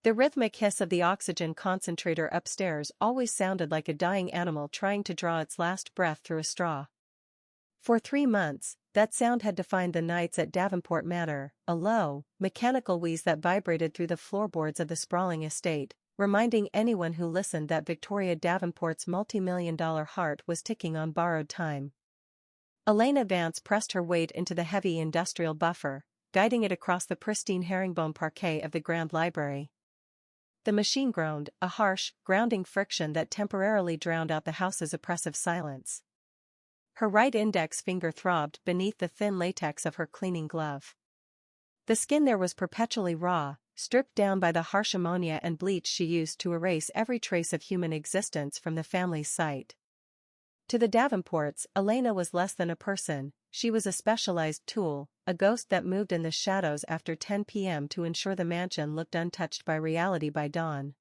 The rhythmic hiss of the oxygen concentrator upstairs always sounded like a dying animal trying to draw its last breath through a straw. For 3 months, that sound had defined the nights at Davenport Manor, a low, mechanical wheeze that vibrated through the floorboards of the sprawling estate, reminding anyone who listened that Victoria Davenport's multi-million-dollar heart was ticking on borrowed time. Elena Vance pressed her weight into the heavy industrial buffer, guiding it across the pristine herringbone parquet of the Grand Library. The machine groaned, a harsh, grounding friction that temporarily drowned out the house's oppressive silence. Her right index finger throbbed beneath the thin latex of her cleaning glove. The skin there was perpetually raw, stripped down by the harsh ammonia and bleach she used to erase every trace of human existence from the family's sight. To the Davenports, Elena was less than a person, she was a specialized tool, a ghost that moved in the shadows after 10 p.m. to ensure the mansion looked untouched by reality by dawn.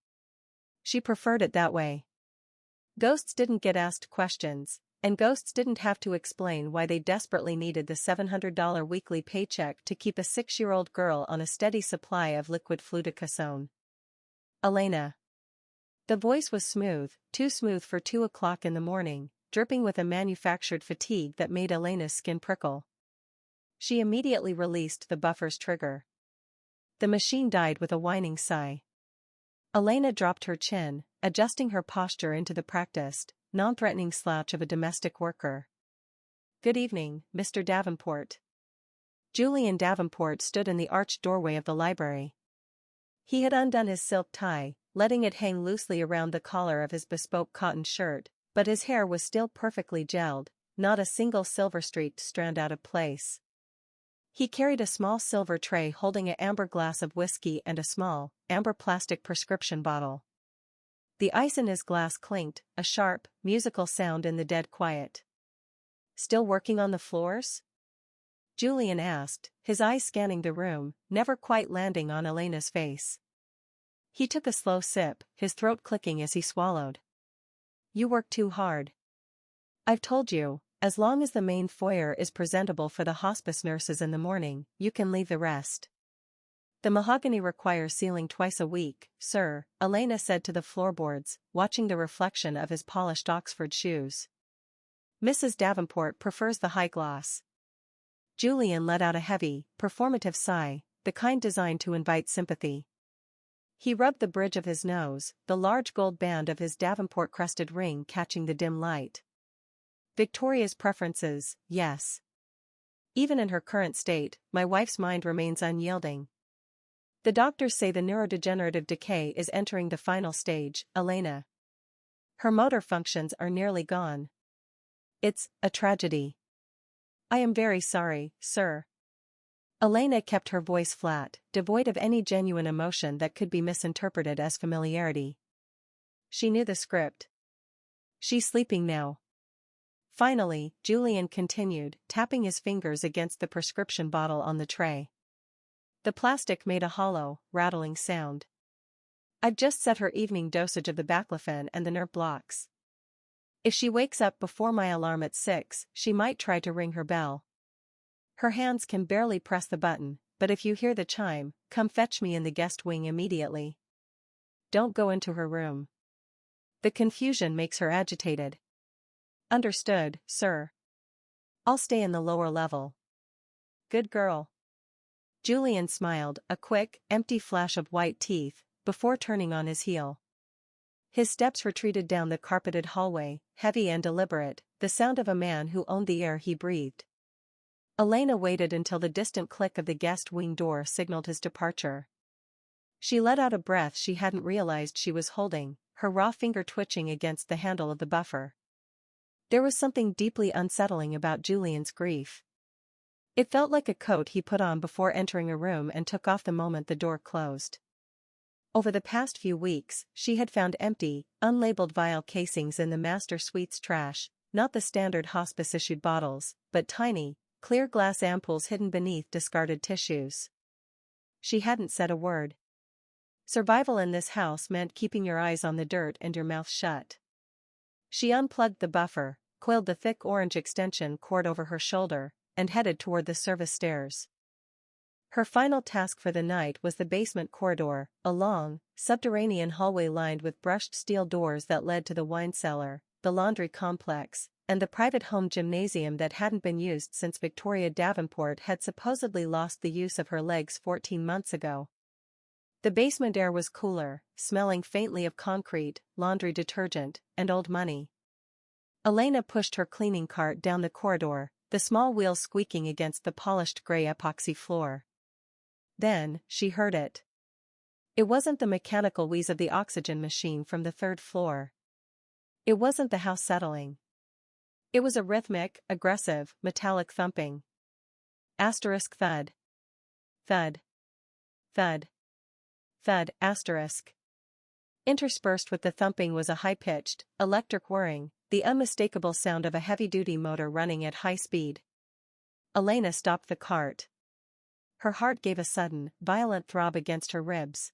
She preferred it that way. Ghosts didn't get asked questions, and ghosts didn't have to explain why they desperately needed the $700 weekly paycheck to keep a 6-year-old girl on a steady supply of liquid fluticasone. Elena. The voice was smooth, too smooth for 2 o'clock in the morning, dripping with a manufactured fatigue that made Elena's skin prickle. She immediately released the buffer's trigger. The machine died with a whining sigh. Elena dropped her chin, adjusting her posture into the practiced, non-threatening slouch of a domestic worker. "Good evening, Mr. Davenport." Julian Davenport stood in the arched doorway of the library. He had undone his silk tie, letting it hang loosely around the collar of his bespoke cotton shirt, but his hair was still perfectly gelled, not a single silver-streaked strand out of place. He carried a small silver tray holding an amber glass of whiskey and a small, amber plastic prescription bottle. The ice in his glass clinked, a sharp, musical sound in the dead quiet. "Still working on the floors?" Julian asked, his eyes scanning the room, never quite landing on Elena's face. He took a slow sip, his throat clicking as he swallowed. "You work too hard. I've told you, as long as the main foyer is presentable for the hospice nurses in the morning, you can leave the rest." "The mahogany requires sealing twice a week, sir," Elena said to the floorboards, watching the reflection of his polished Oxford shoes. "Mrs. Davenport prefers the high gloss." Julian let out a heavy, performative sigh, the kind designed to invite sympathy. He rubbed the bridge of his nose, the large gold band of his Davenport-crested ring catching the dim light. "Victoria's preferences, yes. Even in her current state, my wife's mind remains unyielding. The doctors say the neurodegenerative decay is entering the final stage, Elena. Her motor functions are nearly gone. It's a tragedy." "I am very sorry, sir." Elena kept her voice flat, devoid of any genuine emotion that could be misinterpreted as familiarity. She knew the script. "She's sleeping now." Finally, Julian continued, tapping his fingers against the prescription bottle on the tray. The plastic made a hollow, rattling sound. "I've just set her evening dosage of the baclofen and the nerve blocks. If she wakes up before my alarm at 6, she might try to ring her bell. Her hands can barely press the button, but if you hear the chime, come fetch me in the guest wing immediately. Don't go into her room. The confusion makes her agitated." "Understood, sir. I'll stay in the lower level." "Good girl." Julian smiled, a quick, empty flash of white teeth, before turning on his heel. His steps retreated down the carpeted hallway, heavy and deliberate, the sound of a man who owned the air he breathed. Elena waited until the distant click of the guest wing door signaled his departure. She let out a breath she hadn't realized she was holding, her raw finger twitching against the handle of the buffer. There was something deeply unsettling about Julian's grief. It felt like a coat he put on before entering a room and took off the moment the door closed. Over the past few weeks, she had found empty, unlabeled vial casings in the master suite's trash, not the standard hospice-issued bottles, but tiny, clear glass ampoules hidden beneath discarded tissues. She hadn't said a word. Survival in this house meant keeping your eyes on the dirt and your mouth shut. She unplugged the buffer, coiled the thick orange extension cord over her shoulder, and headed toward the service stairs. Her final task for the night was the basement corridor, a long, subterranean hallway lined with brushed steel doors that led to the wine cellar, the laundry complex, and the private home gymnasium that hadn't been used since Victoria Davenport had supposedly lost the use of her legs 14 months ago. The basement air was cooler, smelling faintly of concrete, laundry detergent, and old money. Elena pushed her cleaning cart down the corridor, the small wheels squeaking against the polished gray epoxy floor. Then, she heard it. It wasn't the mechanical wheeze of the oxygen machine from the third floor. It wasn't the house settling. It was a rhythmic, aggressive, metallic thumping. Asterisk thud. Thud. Thud. Thud, asterisk. Interspersed with the thumping was a high-pitched, electric whirring, the unmistakable sound of a heavy-duty motor running at high speed. Elena stopped the cart. Her heart gave a sudden, violent throb against her ribs.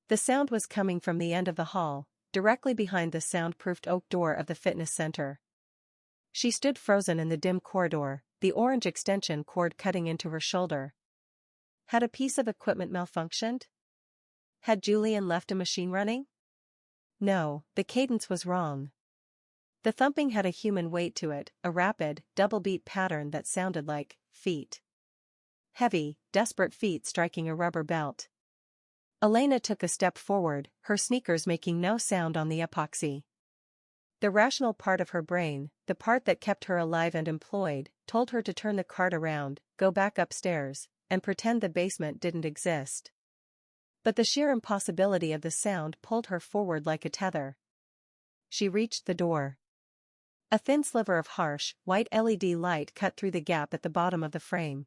The sound was coming from the end of the hall, directly behind the soundproofed oak door of the fitness center. She stood frozen in the dim corridor, the orange extension cord cutting into her shoulder. Had a piece of equipment malfunctioned? Had Julian left a machine running? No, the cadence was wrong. The thumping had a human weight to it, a rapid, double-beat pattern that sounded like feet. Heavy, desperate feet striking a rubber belt. Elena took a step forward, her sneakers making no sound on the epoxy. The rational part of her brain, the part that kept her alive and employed, told her to turn the cart around, go back upstairs, and pretend the basement didn't exist. But the sheer impossibility of the sound pulled her forward like a tether. She reached the door. A thin sliver of harsh, white LED light cut through the gap at the bottom of the frame.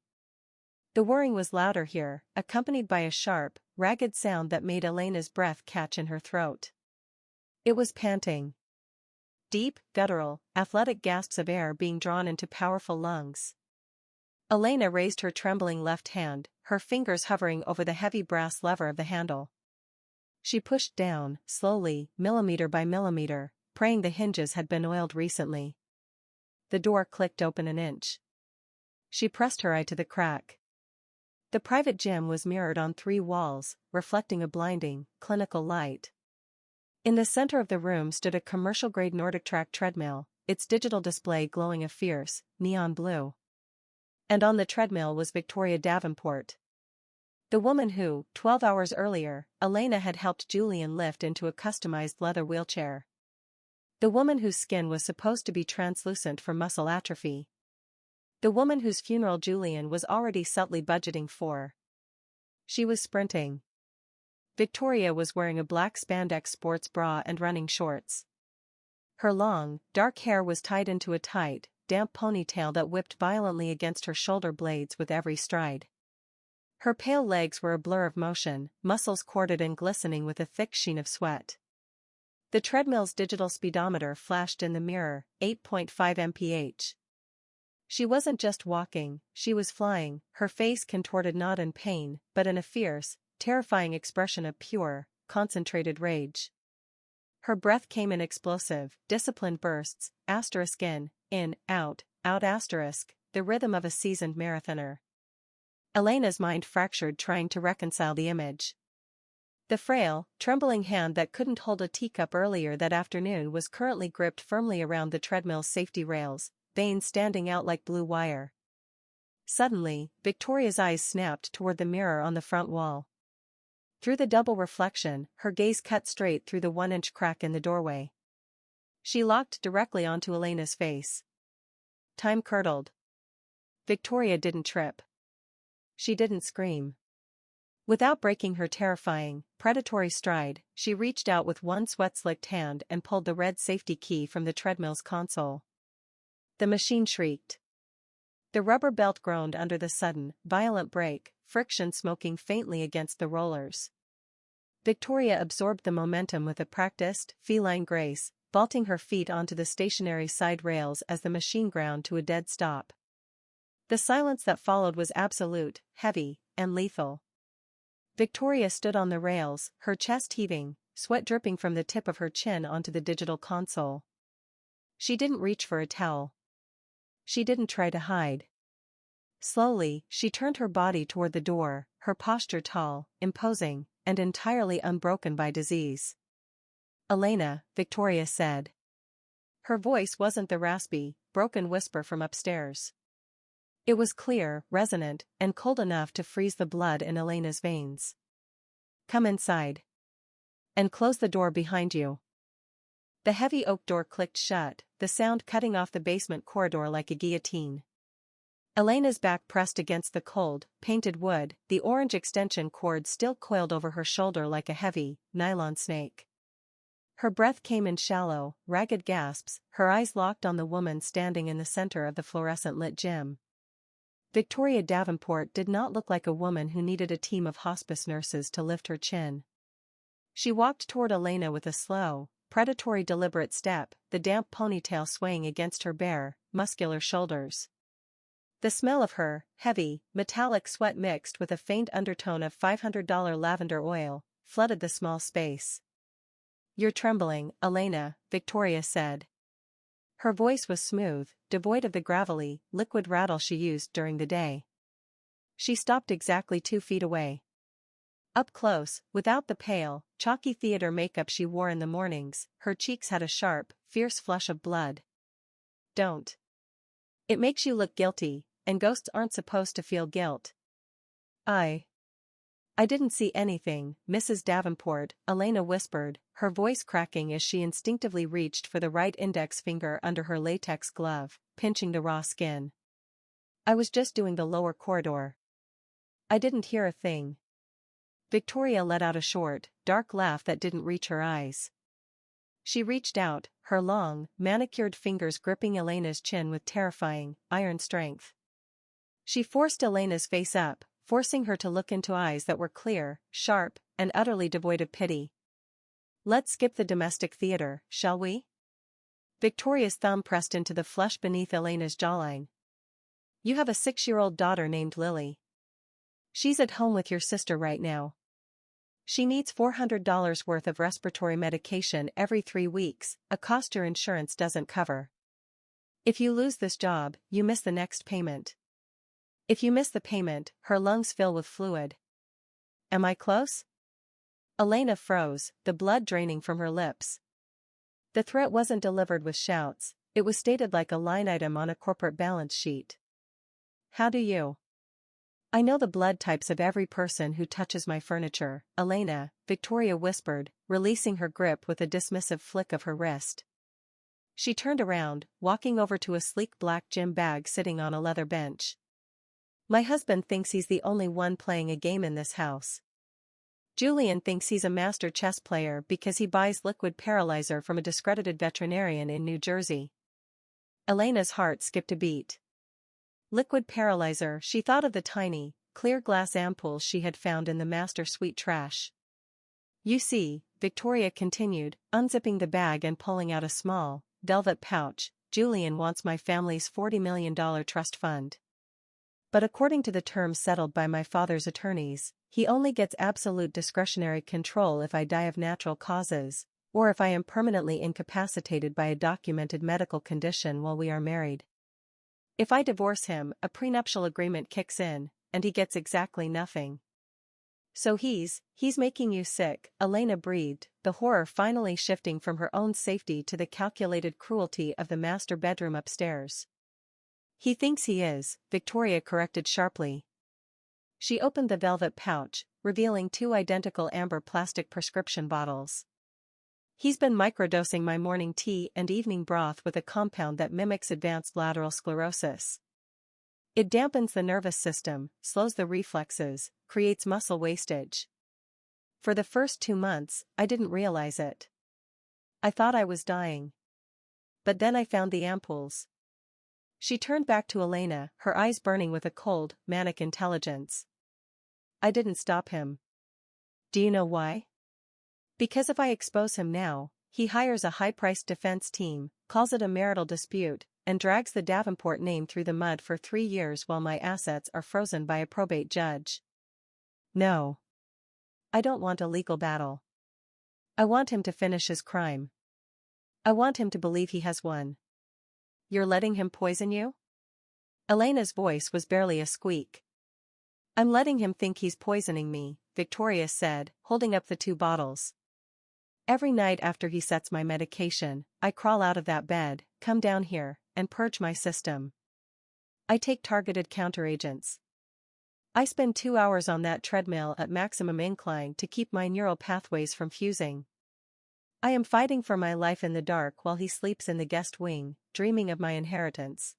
The whirring was louder here, accompanied by a sharp, ragged sound that made Elena's breath catch in her throat. It was panting. Deep, guttural, athletic gasps of air being drawn into powerful lungs. Elena raised her trembling left hand, her fingers hovering over the heavy brass lever of the handle. She pushed down, slowly, millimeter by millimeter, praying the hinges had been oiled recently. The door clicked open an inch. She pressed her eye to the crack. The private gym was mirrored on 3 walls, reflecting a blinding, clinical light. In the center of the room stood a commercial-grade NordicTrack treadmill, its digital display glowing a fierce, neon blue. And on the treadmill was Victoria Davenport. The woman who, 12 hours earlier, Elena had helped Julian lift into a customized leather wheelchair. The woman whose skin was supposed to be translucent for muscle atrophy. The woman whose funeral Julian was already subtly budgeting for. She was sprinting. Victoria was wearing a black spandex sports bra and running shorts. Her long, dark hair was tied into a tight, damp ponytail that whipped violently against her shoulder blades with every stride. Her pale legs were a blur of motion, muscles corded and glistening with a thick sheen of sweat. The treadmill's digital speedometer flashed in the mirror, 8.5 mph. She wasn't just walking, she was flying, her face contorted not in pain, but in a fierce, terrifying expression of pure, concentrated rage. Her breath came in explosive, disciplined bursts, asterisk in, out asterisk, the rhythm of a seasoned marathoner. Elena's mind fractured trying to reconcile the image. The frail, trembling hand that couldn't hold a teacup earlier that afternoon was currently gripped firmly around the treadmill's safety rails, veins standing out like blue wire. Suddenly, Victoria's eyes snapped toward the mirror on the front wall. Through the double reflection, her gaze cut straight through the 1-inch crack in the doorway. She locked directly onto Elena's face. Time curdled. Victoria didn't trip. She didn't scream. Without breaking her terrifying, predatory stride, she reached out with one sweat-slicked hand and pulled the red safety key from the treadmill's console. The machine shrieked. The rubber belt groaned under the sudden, violent brake, friction smoking faintly against the rollers. Victoria absorbed the momentum with a practiced, feline grace, vaulting her feet onto the stationary side rails as the machine ground to a dead stop. The silence that followed was absolute, heavy, and lethal. Victoria stood on the rails, her chest heaving, sweat dripping from the tip of her chin onto the digital console. She didn't reach for a towel. She didn't try to hide. Slowly, she turned her body toward the door, her posture tall, imposing, and entirely unbroken by disease. "Elena," Victoria said. Her voice wasn't the raspy, broken whisper from upstairs. It was clear, resonant, and cold enough to freeze the blood in Elena's veins. "Come inside. And close the door behind you." The heavy oak door clicked shut, the sound cutting off the basement corridor like a guillotine. Elena's back pressed against the cold, painted wood, the orange extension cord still coiled over her shoulder like a heavy, nylon snake. Her breath came in shallow, ragged gasps, her eyes locked on the woman standing in the center of the fluorescent-lit gym. Victoria Davenport did not look like a woman who needed a team of hospice nurses to lift her chin. She walked toward Elena with a slow, predatory deliberate step, the damp ponytail swaying against her bare, muscular shoulders. The smell of her, heavy, metallic sweat mixed with a faint undertone of $500 lavender oil, flooded the small space. "You're trembling, Elena," Victoria said. Her voice was smooth, devoid of the gravelly, liquid rattle she used during the day. She stopped exactly 2 feet away. Up close, without the pale, chalky theater makeup she wore in the mornings, her cheeks had a sharp, fierce flush of blood. "Don't. It makes you look guilty, and ghosts aren't supposed to feel guilt." I didn't see anything, Mrs. Davenport," Elena whispered, her voice cracking as she instinctively reached for the right index finger under her latex glove, pinching the raw skin. "I was just doing the lower corridor. I didn't hear a thing." Victoria let out a short, dark laugh that didn't reach her eyes. She reached out, her long, manicured fingers gripping Elena's chin with terrifying, iron strength. She forced Elena's face up, forcing her to look into eyes that were clear, sharp, and utterly devoid of pity. "Let's skip the domestic theater, shall we?" Victoria's thumb pressed into the flesh beneath Elena's jawline. "You have a 6-year-old daughter named Lily. She's at home with your sister right now. She needs $400 worth of respiratory medication every 3 weeks, a cost your insurance doesn't cover. If you lose this job, you miss the next payment. If you miss the payment, her lungs fill with fluid." Am I close? Elena froze, the blood draining from her lips. The threat wasn't delivered with shouts, it was stated like a line item on a corporate balance sheet. "How do you?" "I know the blood types of every person who touches my furniture, Elena," Victoria whispered, releasing her grip with a dismissive flick of her wrist. She turned around, walking over to a sleek black gym bag sitting on a leather bench. "My husband thinks he's the only one playing a game in this house. Julian thinks he's a master chess player because he buys liquid paralyzer from a discredited veterinarian in New Jersey." Elena's heart skipped a beat. Liquid paralyzer, she thought of the tiny, clear glass ampoules she had found in the master suite trash. "You see," Victoria continued, unzipping the bag and pulling out a small, velvet pouch, "Julian wants my family's $40 million trust fund. But according to the terms settled by my father's attorneys, he only gets absolute discretionary control if I die of natural causes, or if I am permanently incapacitated by a documented medical condition while we are married. If I divorce him, a prenuptial agreement kicks in, and he gets exactly nothing. So he's making you sick," Elena breathed, the horror finally shifting from her own safety to the calculated cruelty of the master bedroom upstairs. "He thinks he is," Victoria corrected sharply. She opened the velvet pouch, revealing 2 identical amber plastic prescription bottles. "He's been microdosing my morning tea and evening broth with a compound that mimics advanced lateral sclerosis. It dampens the nervous system, slows the reflexes, creates muscle wastage. For the first 2 months, I didn't realize it. I thought I was dying. But then I found the ampoules." She turned back to Elena, her eyes burning with a cold, manic intelligence. "I didn't stop him. Do you know why? Because if I expose him now, he hires a high-priced defense team, calls it a marital dispute, and drags the Davenport name through the mud for 3 years while my assets are frozen by a probate judge. No. I don't want a legal battle. I want him to finish his crime. I want him to believe he has won." "You're letting him poison you?" Elena's voice was barely a squeak. I'm letting him think he's poisoning me, Victoria said, holding up the 2 bottles. Every night after he sets my medication, I crawl out of that bed, come down here, and purge my system. I take targeted counteragents. I spend 2 hours on that treadmill at maximum incline to keep my neural pathways from fusing. I am fighting for my life in the dark while he sleeps in the guest wing, dreaming of my inheritance.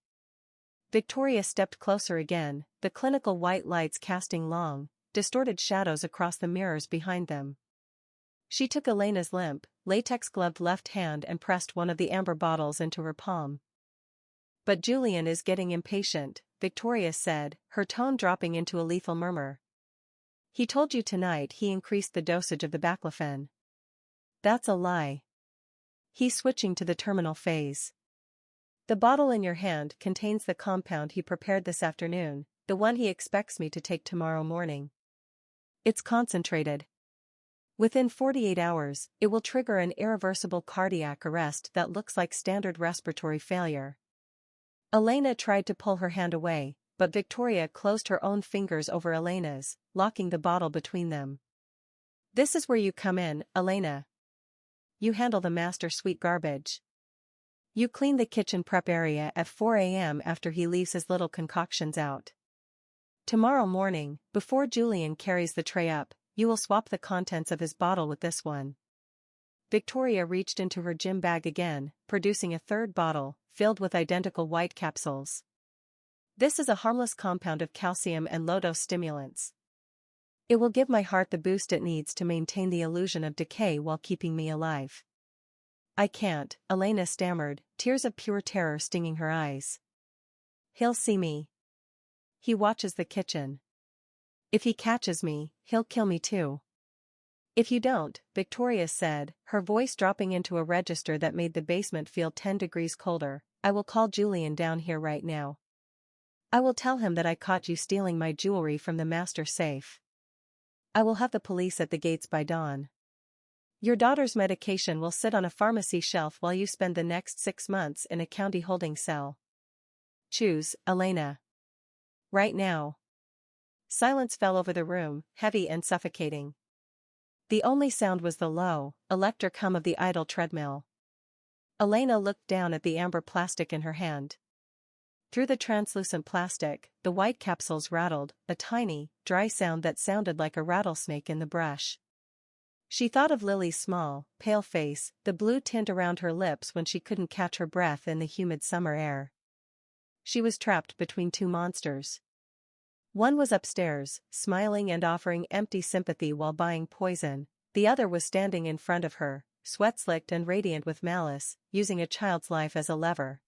Victoria stepped closer again, the clinical white lights casting long, distorted shadows across the mirrors behind them. She took Elena's limp, latex-gloved left hand and pressed one of the amber bottles into her palm. But Julian is getting impatient, Victoria said, her tone dropping into a lethal murmur. He told you tonight he increased the dosage of the baclofen. That's a lie. He's switching to the terminal phase. The bottle in your hand contains the compound he prepared this afternoon, the one he expects me to take tomorrow morning. It's concentrated. Within 48 hours, it will trigger an irreversible cardiac arrest that looks like standard respiratory failure. Elena tried to pull her hand away, but Victoria closed her own fingers over Elena's, locking the bottle between them. This is where you come in, Elena. You handle the master suite garbage. You clean the kitchen prep area at 4 a.m. after he leaves his little concoctions out. Tomorrow morning, before Julian carries the tray up, you will swap the contents of his bottle with this one. Victoria reached into her gym bag again, producing a 3rd bottle, filled with identical white capsules. This is a harmless compound of calcium and low-dose stimulants. It will give my heart the boost it needs to maintain the illusion of decay while keeping me alive. I can't, Elena stammered, tears of pure terror stinging her eyes. He'll see me. He watches the kitchen. If he catches me, he'll kill me too. If you don't, Victoria said, her voice dropping into a register that made the basement feel 10 degrees colder, I will call Julian down here right now. I will tell him that I caught you stealing my jewelry from the master safe. I will have the police at the gates by dawn. Your daughter's medication will sit on a pharmacy shelf while you spend the next 6 months in a county holding cell. Choose, Elena. Right now. Silence fell over the room, heavy and suffocating. The only sound was the low, electric hum of the idle treadmill. Elena looked down at the amber plastic in her hand. Through the translucent plastic, the white capsules rattled, a tiny, dry sound that sounded like a rattlesnake in the brush. She thought of Lily's small, pale face, the blue tint around her lips when she couldn't catch her breath in the humid summer air. She was trapped between 2 monsters. One was upstairs, smiling and offering empty sympathy while buying poison, the other was standing in front of her, sweat-slicked and radiant with malice, using a child's life as a lever.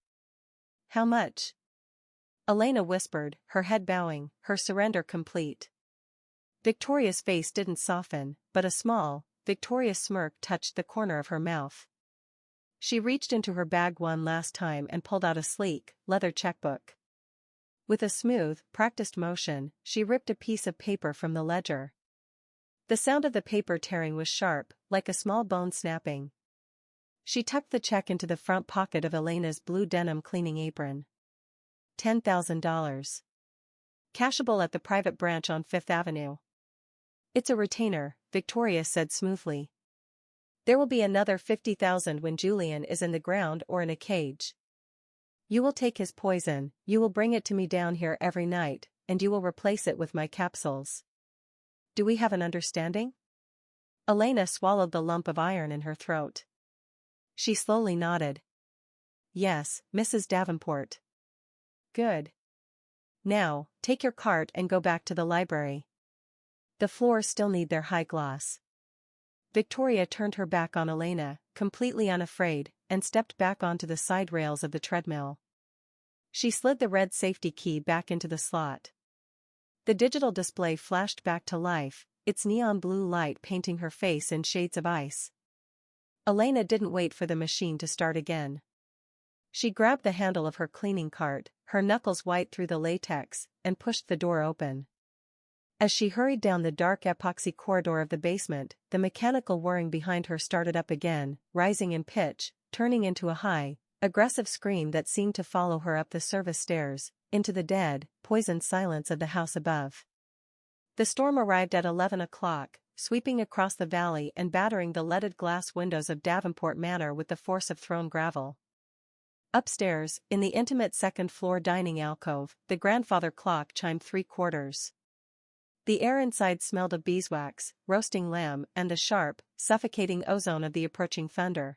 How much? Elena whispered, her head bowing, her surrender complete. Victoria's face didn't soften, but a small, victorious smirk touched the corner of her mouth. She reached into her bag one last time and pulled out a sleek, leather checkbook. With a smooth, practiced motion, she ripped a piece of paper from the ledger. The sound of the paper tearing was sharp, like a small bone snapping. She tucked the check into the front pocket of Elena's blue denim cleaning apron. $10,000. Cashable at the private branch on 5th Avenue. It's a retainer, Victoria said smoothly. There will be another 50,000 when Julian is in the ground or in a cage. You will take his poison, you will bring it to me down here every night, and you will replace it with my capsules. Do we have an understanding? Elena swallowed the lump of iron in her throat. She slowly nodded. Yes, Mrs. Davenport. Good. Now, take your cart and go back to the library. The floors still need their high gloss. Victoria turned her back on Elena, completely unafraid, and stepped back onto the side rails of the treadmill. She slid the red safety key back into the slot. The digital display flashed back to life, its neon blue light painting her face in shades of ice. Elena didn't wait for the machine to start again. She grabbed the handle of her cleaning cart, her knuckles white through the latex, and pushed the door open. As she hurried down the dark epoxy corridor of the basement, the mechanical whirring behind her started up again, rising in pitch, turning into a high, aggressive scream that seemed to follow her up the service stairs, into the dead, poisoned silence of the house above. The storm arrived at 11 o'clock, sweeping across the valley and battering the leaded glass windows of Davenport Manor with the force of thrown gravel. Upstairs, in the intimate second-floor dining alcove, the grandfather clock chimed 3/4. The air inside smelled of beeswax, roasting lamb, and the sharp, suffocating ozone of the approaching thunder.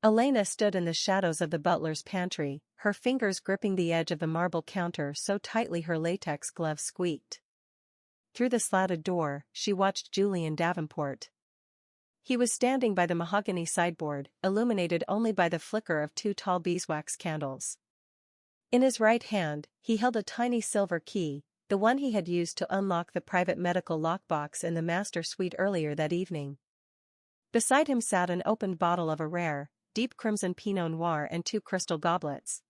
Elena stood in the shadows of the butler's pantry, her fingers gripping the edge of the marble counter so tightly her latex gloves squeaked. Through the slatted door, she watched Julian Davenport. He was standing by the mahogany sideboard, illuminated only by the flicker of 2 tall beeswax candles. In his right hand, he held a tiny silver key, the one he had used to unlock the private medical lockbox in the master suite earlier that evening. Beside him sat an opened bottle of a rare, deep crimson Pinot Noir and 2 crystal goblets.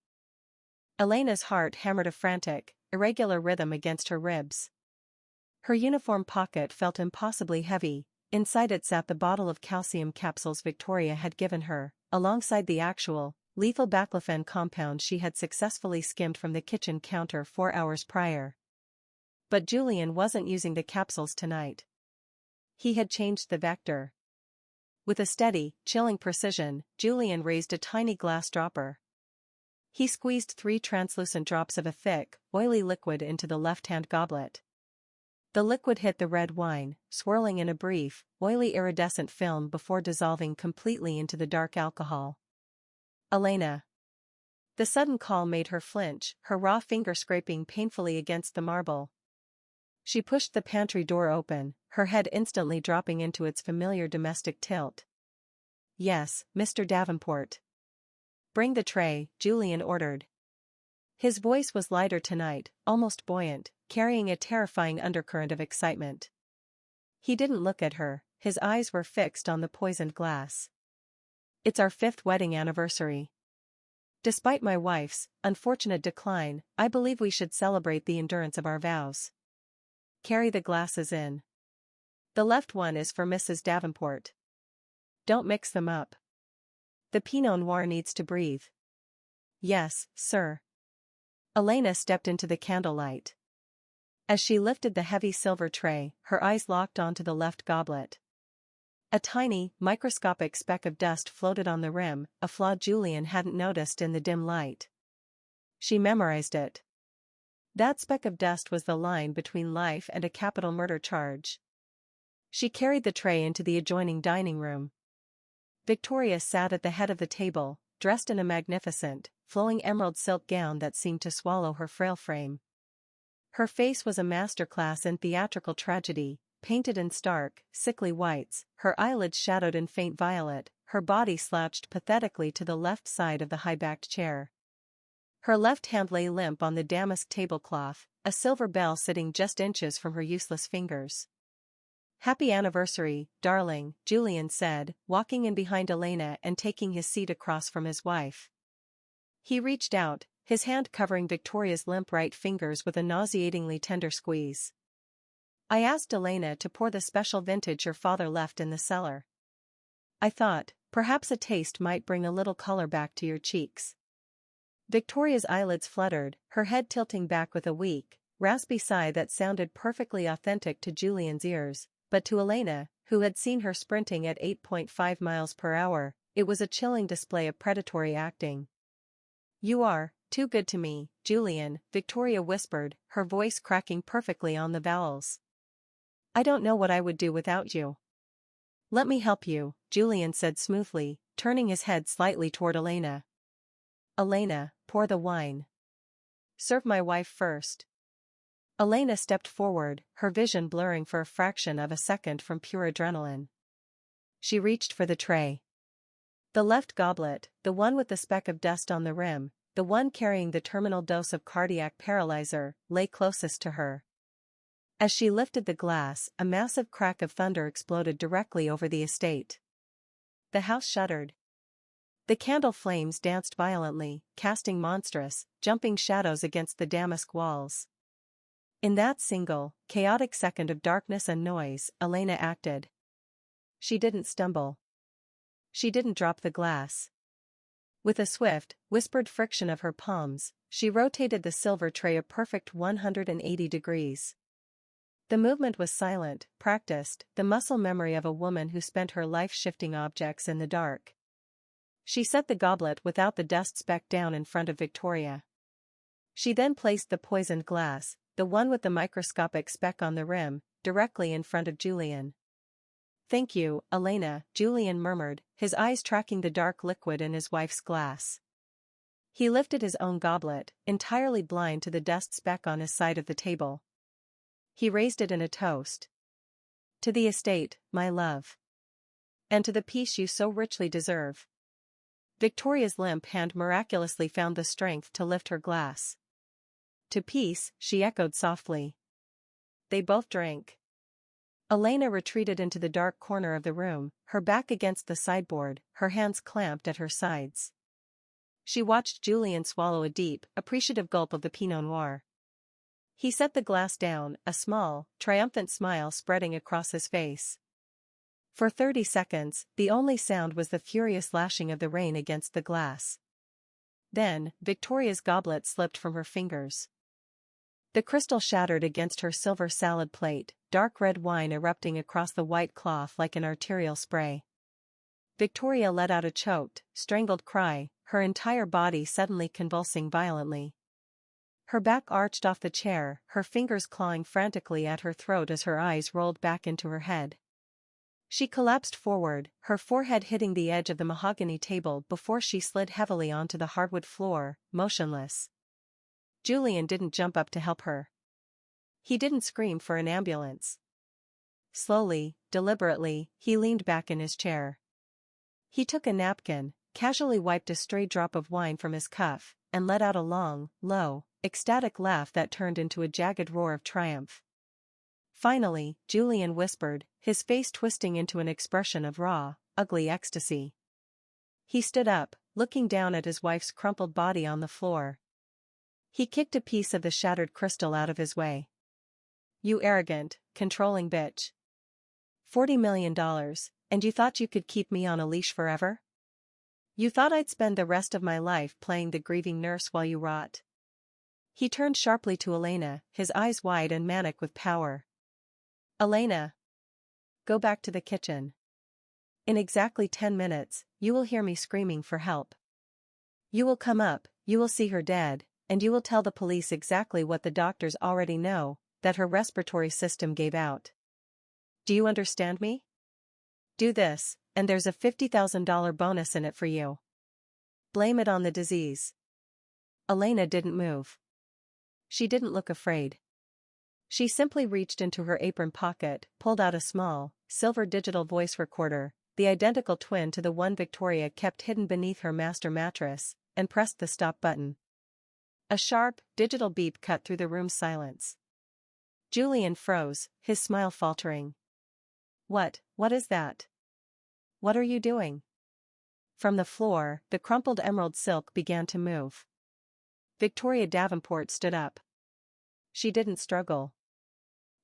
Elena's heart hammered a frantic, irregular rhythm against her ribs. Her uniform pocket felt impossibly heavy. Inside it sat the bottle of calcium capsules Victoria had given her, alongside the actual, lethal baclofen compound she had successfully skimmed from the kitchen counter 4 hours prior. But Julian wasn't using the capsules tonight. He had changed the vector. With a steady, chilling precision, Julian raised a tiny glass dropper. He squeezed 3 translucent drops of a thick, oily liquid into the left-hand goblet. The liquid hit the red wine, swirling in a brief, oily iridescent film before dissolving completely into the dark alcohol. Elena. The sudden call made her flinch, her raw finger scraping painfully against the marble. She pushed the pantry door open, her head instantly dropping into its familiar domestic tilt. "Yes, Mr. Davenport." "Bring the tray," Julian ordered. His voice was lighter tonight, almost buoyant, carrying a terrifying undercurrent of excitement. He didn't look at her, his eyes were fixed on the poisoned glass. "It's our 5th wedding anniversary. Despite my wife's unfortunate decline, I believe we should celebrate the endurance of our vows. Carry the glasses in. The left one is for Mrs. Davenport. Don't mix them up. The Pinot Noir needs to breathe." "Yes, sir." Elena stepped into the candlelight. As she lifted the heavy silver tray, her eyes locked onto the left goblet. A tiny, microscopic speck of dust floated on the rim, a flaw Julian hadn't noticed in the dim light. She memorized it. That speck of dust was the line between life and a capital murder charge. She carried the tray into the adjoining dining room. Victoria sat at the head of the table, dressed in a magnificent, flowing emerald silk gown that seemed to swallow her frail frame. Her face was a masterclass in theatrical tragedy, painted in stark, sickly whites, her eyelids shadowed in faint violet, her body slouched pathetically to the left side of the high-backed chair. Her left hand lay limp on the damask tablecloth, a silver bell sitting just inches from her useless fingers. "Happy anniversary, darling," Julian said, walking in behind Elena and taking his seat across from his wife. He reached out, his hand covering Victoria's limp right fingers with a nauseatingly tender squeeze. "I asked Elena to pour the special vintage your father left in the cellar. I thought, perhaps a taste might bring a little color back to your cheeks." Victoria's eyelids fluttered, her head tilting back with a weak, raspy sigh that sounded perfectly authentic to Julian's ears, but to Elena, who had seen her sprinting at 8.5 miles per hour, it was a chilling display of predatory acting. "You are too good to me, Julian," Victoria whispered, her voice cracking perfectly on the vowels. "I don't know what I would do without you." "Let me help you," Julian said smoothly, turning his head slightly toward Elena. "Elena, pour the wine. Serve my wife first." Elena stepped forward, her vision blurring for a fraction of a second from pure adrenaline. She reached for the tray. The left goblet, the one with the speck of dust on the rim, the one carrying the terminal dose of cardiac paralyzer, lay closest to her. As she lifted the glass, a massive crack of thunder exploded directly over the estate. The house shuddered. The candle flames danced violently, casting monstrous, jumping shadows against the damask walls. In that single, chaotic second of darkness and noise, Elena acted. She didn't stumble. She didn't drop the glass. With a swift, whispered friction of her palms, she rotated the silver tray a perfect 180 degrees. The movement was silent, practiced, the muscle memory of a woman who spent her life shifting objects in the dark. She set the goblet without the dust speck down in front of Victoria. She then placed the poisoned glass, the one with the microscopic speck on the rim, directly in front of Julian. "Thank you, Elena," Julian murmured, his eyes tracking the dark liquid in his wife's glass. He lifted his own goblet, entirely blind to the dust speck on his side of the table. He raised it in a toast. "To the estate, my love. And to the peace you so richly deserve." Victoria's limp hand miraculously found the strength to lift her glass. "To peace," she echoed softly. They both drank. Elena retreated into the dark corner of the room, her back against the sideboard, her hands clamped at her sides. She watched Julian swallow a deep, appreciative gulp of the Pinot Noir. He set the glass down, a small, triumphant smile spreading across his face. For 30 seconds, the only sound was the furious lashing of the rain against the glass. Then, Victoria's goblet slipped from her fingers. The crystal shattered against her silver salad plate, dark red wine erupting across the white cloth like an arterial spray. Victoria let out a choked, strangled cry, her entire body suddenly convulsing violently. Her back arched off the chair, her fingers clawing frantically at her throat as her eyes rolled back into her head. She collapsed forward, her forehead hitting the edge of the mahogany table before she slid heavily onto the hardwood floor, motionless. Julian didn't jump up to help her. He didn't scream for an ambulance. Slowly, deliberately, he leaned back in his chair. He took a napkin, casually wiped a stray drop of wine from his cuff, and let out a long, low, ecstatic laugh that turned into a jagged roar of triumph. Finally, Julian whispered, his face twisting into an expression of raw, ugly ecstasy. He stood up, looking down at his wife's crumpled body on the floor. He kicked a piece of the shattered crystal out of his way. "You arrogant, controlling bitch. $40 million, and you thought you could keep me on a leash forever? You thought I'd spend the rest of my life playing the grieving nurse while you rot?" He turned sharply to Elena, his eyes wide and manic with power. "Elena, go back to the kitchen. In exactly 10 minutes, you will hear me screaming for help. You will come up, you will see her dead, and you will tell the police exactly what the doctors already know, that her respiratory system gave out. Do you understand me? Do this, and there's a $50,000 bonus in it for you. Blame it on the disease." Elena didn't move. She didn't look afraid. She simply reached into her apron pocket, pulled out a small, silver digital voice recorder, the identical twin to the one Victoria kept hidden beneath her master mattress, and pressed the stop button. A sharp, digital beep cut through the room's silence. Julian froze, his smile faltering. What is that? What are you doing?" From the floor, the crumpled emerald silk began to move. Victoria Davenport stood up. She didn't struggle.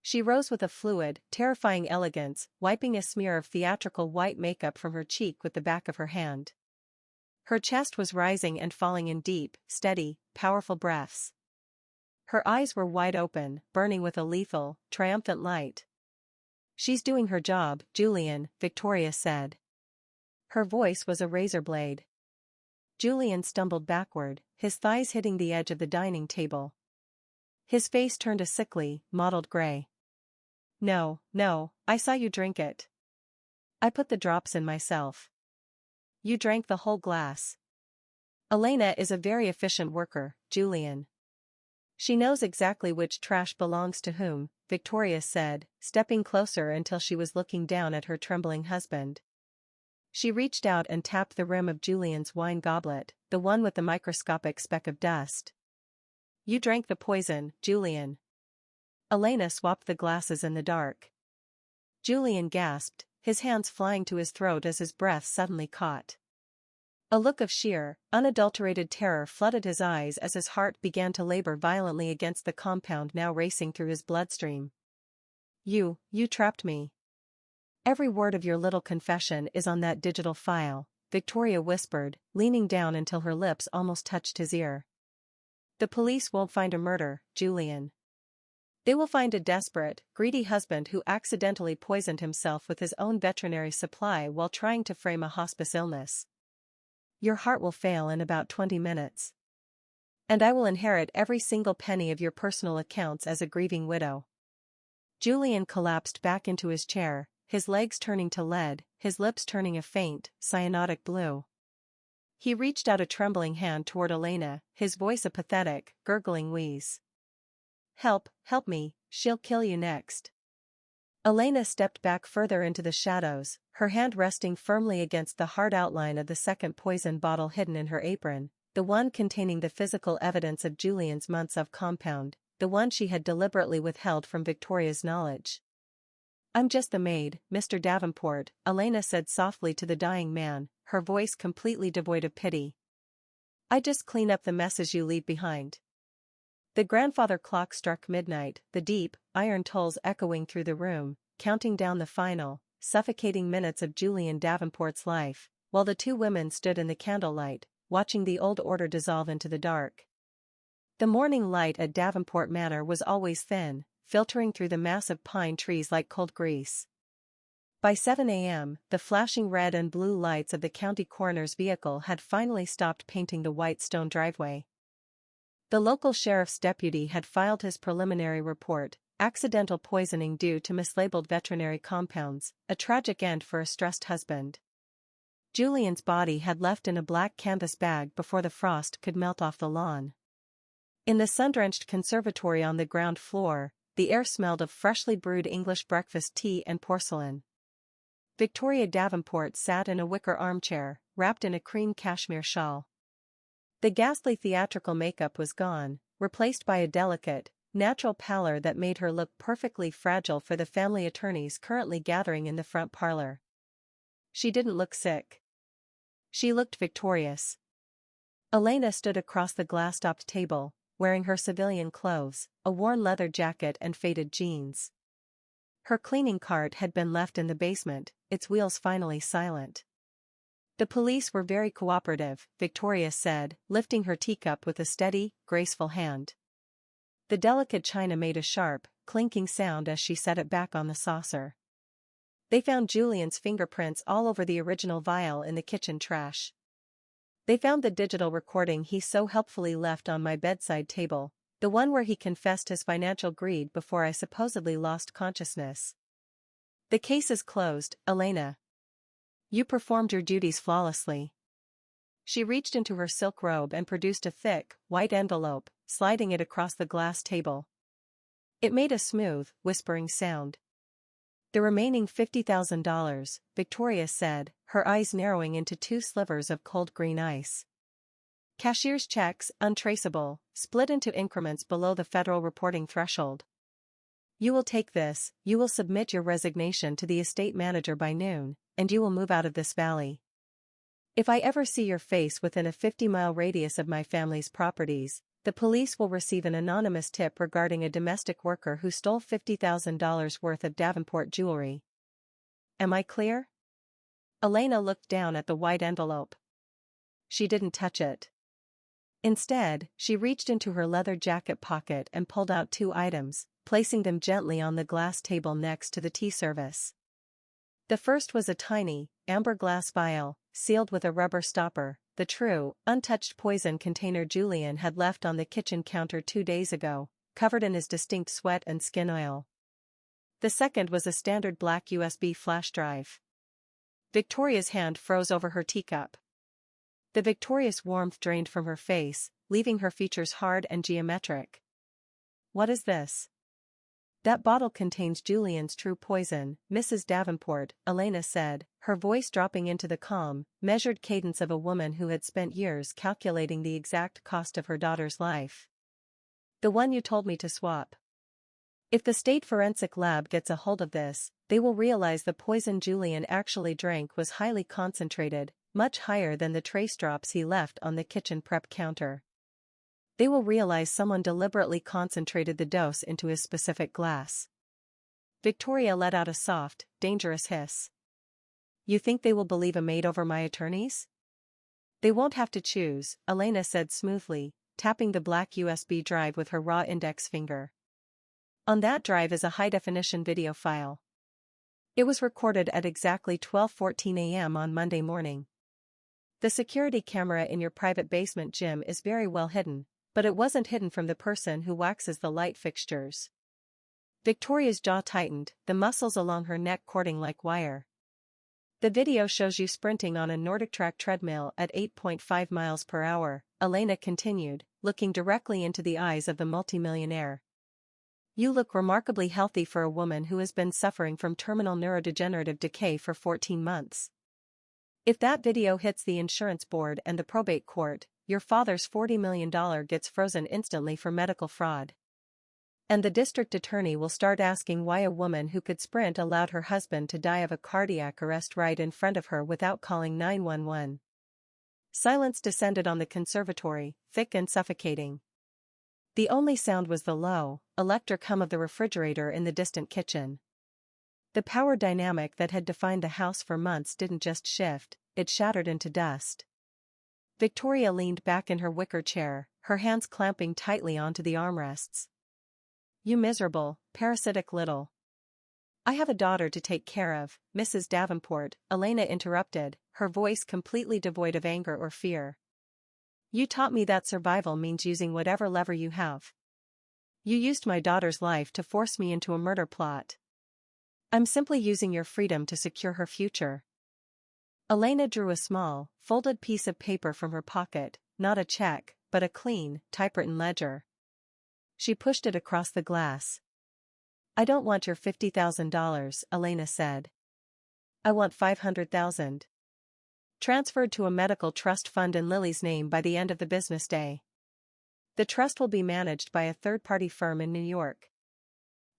She rose with a fluid, terrifying elegance, wiping a smear of theatrical white makeup from her cheek with the back of her hand. Her chest was rising and falling in deep, steady, powerful breaths. Her eyes were wide open, burning with a lethal, triumphant light. "She's doing her job, Julian," Victoria said. Her voice was a razor blade. Julian stumbled backward, his thighs hitting the edge of the dining table. His face turned a sickly, mottled gray. No, I saw you drink it. I put the drops in myself. You drank the whole glass." "Elena is a very efficient worker, Julian. She knows exactly which trash belongs to whom," Victoria said, stepping closer until she was looking down at her trembling husband. She reached out and tapped the rim of Julian's wine goblet, the one with the microscopic speck of dust. "You drank the poison, Julian." Elena swapped the glasses in the dark. Julian gasped, his hands flying to his throat as his breath suddenly caught. A look of sheer, unadulterated terror flooded his eyes as his heart began to labor violently against the compound now racing through his bloodstream. You trapped me. Every word of your little confession is on that digital file, Victoria whispered, leaning down until her lips almost touched his ear. The police won't find a murder, Julian. They will find a desperate, greedy husband who accidentally poisoned himself with his own veterinary supply while trying to frame a hospice illness. Your heart will fail in about 20 minutes. And I will inherit every single penny of your personal accounts as a grieving widow. Julian collapsed back into his chair, his legs turning to lead, his lips turning a faint, cyanotic blue. He reached out a trembling hand toward Elena, his voice a pathetic, gurgling wheeze. Help me, she'll kill you next. Elena stepped back further into the shadows, her hand resting firmly against the hard outline of the second poison bottle hidden in her apron, the one containing the physical evidence of Julian's months of compound, the one she had deliberately withheld from Victoria's knowledge. I'm just the maid, Mr. Davenport, Elena said softly to the dying man, her voice completely devoid of pity. I just clean up the messes you leave behind. The grandfather clock struck midnight, the deep, iron tolls echoing through the room, counting down the final, suffocating minutes of Julian Davenport's life, while the two women stood in the candlelight, watching the old order dissolve into the dark. The morning light at Davenport Manor was always thin, filtering through the massive pine trees like cold grease. By 7 a.m., the flashing red and blue lights of the county coroner's vehicle had finally stopped painting the white stone driveway. The local sheriff's deputy had filed his preliminary report, accidental poisoning due to mislabeled veterinary compounds, a tragic end for a stressed husband. Julian's body had left in a black canvas bag before the frost could melt off the lawn. In the sun-drenched conservatory on the ground floor, the air smelled of freshly brewed English breakfast tea and porcelain. Victoria Davenport sat in a wicker armchair, wrapped in a cream cashmere shawl. The ghastly theatrical makeup was gone, replaced by a delicate, natural pallor that made her look perfectly fragile for the family attorneys currently gathering in the front parlor. She didn't look sick. She looked victorious. Elena stood across the glass-topped table, wearing her civilian clothes, a worn leather jacket and faded jeans. Her cleaning cart had been left in the basement, its wheels finally silent. The police were very cooperative, Victoria said, lifting her teacup with a steady, graceful hand. The delicate china made a sharp, clinking sound as she set it back on the saucer. They found Julian's fingerprints all over the original vial in the kitchen trash. They found the digital recording he so helpfully left on my bedside table, the one where he confessed his financial greed before I supposedly lost consciousness. The case is closed, Elena. You performed your duties flawlessly. She reached into her silk robe and produced a thick, white envelope, sliding it across the glass table. It made a smooth, whispering sound. The remaining $50,000, Victoria said, her eyes narrowing into two slivers of cold green ice. Cashier's checks, untraceable, split into increments below the federal reporting threshold. You will take this, you will submit your resignation to the estate manager by noon, and you will move out of this valley. If I ever see your face within a 50-mile radius of my family's properties, the police will receive an anonymous tip regarding a domestic worker who stole $50,000 worth of Davenport jewelry. Am I clear? Elena looked down at the white envelope. She didn't touch it. Instead, she reached into her leather jacket pocket and pulled out two items, placing them gently on the glass table next to the tea service. The first was a tiny, amber glass vial, sealed with a rubber stopper, the true, untouched poison container Julian had left on the kitchen counter 2 days ago, covered in his distinct sweat and skin oil. The second was a standard black USB flash drive. Victoria's hand froze over her teacup. The victorious warmth drained from her face, leaving her features hard and geometric. What is this? That bottle contains Julian's true poison, Mrs. Davenport, Elena said, her voice dropping into the calm, measured cadence of a woman who had spent years calculating the exact cost of her daughter's life. The one you told me to swap. If the state forensic lab gets a hold of this, they will realize the poison Julian actually drank was highly concentrated, much higher than the trace drops he left on the kitchen prep counter. They will realize someone deliberately concentrated the dose into his specific glass. Victoria let out a soft, dangerous hiss. You think they will believe a maid over my attorneys? They won't have to choose, Elena said smoothly, tapping the black USB drive with her raw index finger. On that drive is a high-definition video file. It was recorded at exactly 12:14 a.m. on Monday morning. The security camera in your private basement gym is very well hidden, but it wasn't hidden from the person who waxes the light fixtures. Victoria's jaw tightened, the muscles along her neck cording like wire. The video shows you sprinting on a Nordic track treadmill at 8.5 miles per hour, Elena continued, looking directly into the eyes of the multimillionaire. You look remarkably healthy for a woman who has been suffering from terminal neurodegenerative decay for 14 months. If that video hits the insurance board and the probate court, your father's $40 million gets frozen instantly for medical fraud. And the district attorney will start asking why a woman who could sprint allowed her husband to die of a cardiac arrest right in front of her without calling 911. Silence descended on the conservatory, thick and suffocating. The only sound was the low, electric hum of the refrigerator in the distant kitchen. The power dynamic that had defined the house for months didn't just shift, it shattered into dust. Victoria leaned back in her wicker chair, her hands clamping tightly onto the armrests. You miserable, parasitic little. I have a daughter to take care of, Mrs. Davenport, Elena interrupted, her voice completely devoid of anger or fear. You taught me that survival means using whatever lever you have. You used my daughter's life to force me into a murder plot. I'm simply using your freedom to secure her future. Elena drew a small, folded piece of paper from her pocket, not a check, but a clean, typewritten ledger. She pushed it across the glass. I don't want your $50,000, Elena said. I want $500,000. Transferred to a medical trust fund in Lily's name by the end of the business day. The trust will be managed by a third-party firm in New York.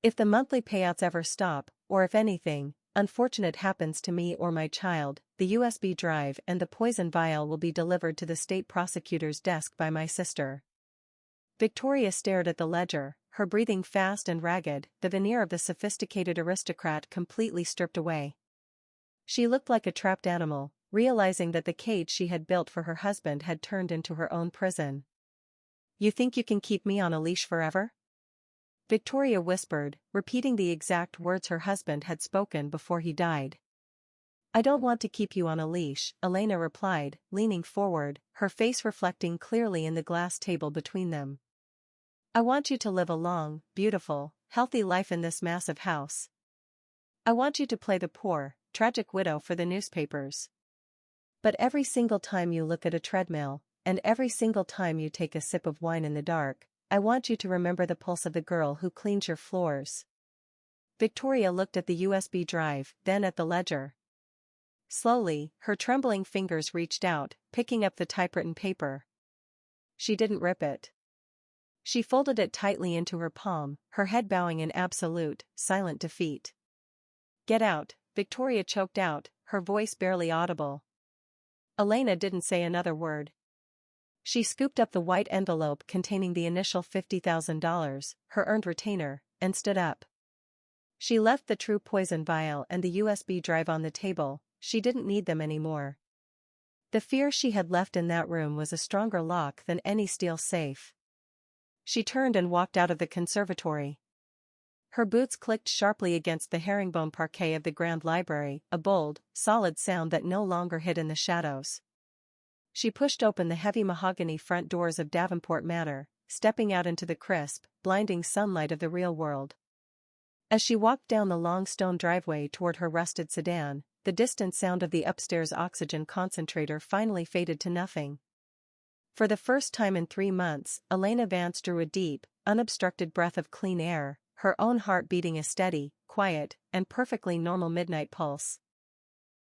If the monthly payouts ever stop, or if anything unfortunate happens to me or my child, the USB drive and the poison vial will be delivered to the state prosecutor's desk by my sister. Victoria stared at the ledger, her breathing fast and ragged, the veneer of the sophisticated aristocrat completely stripped away. She looked like a trapped animal, realizing that the cage she had built for her husband had turned into her own prison. You think you can keep me on a leash forever? Victoria whispered, repeating the exact words her husband had spoken before he died. I don't want to keep you on a leash, Elena replied, leaning forward, her face reflecting clearly in the glass table between them. I want you to live a long, beautiful, healthy life in this massive house. I want you to play the poor, tragic widow for the newspapers. But every single time you look at a treadmill, and every single time you take a sip of wine in the dark, I want you to remember the pulse of the girl who cleans your floors. Victoria looked at the USB drive, then at the ledger. Slowly, her trembling fingers reached out, picking up the typewritten paper. She didn't rip it. She folded it tightly into her palm, her head bowing in absolute, silent defeat. Get out, Victoria choked out, her voice barely audible. Elena didn't say another word. She scooped up the white envelope containing the initial $50,000, her earned retainer, and stood up. She left the true poison vial and the USB drive on the table, she didn't need them anymore. The fear she had left in that room was a stronger lock than any steel safe. She turned and walked out of the conservatory. Her boots clicked sharply against the herringbone parquet of the Grand Library, a bold, solid sound that no longer hid in the shadows. She pushed open the heavy mahogany front doors of Davenport Manor, stepping out into the crisp, blinding sunlight of the real world. As she walked down the long stone driveway toward her rusted sedan, the distant sound of the upstairs oxygen concentrator finally faded to nothing. For the first time in 3 months, Elena Vance drew a deep, unobstructed breath of clean air, her own heart beating a steady, quiet, and perfectly normal midnight pulse.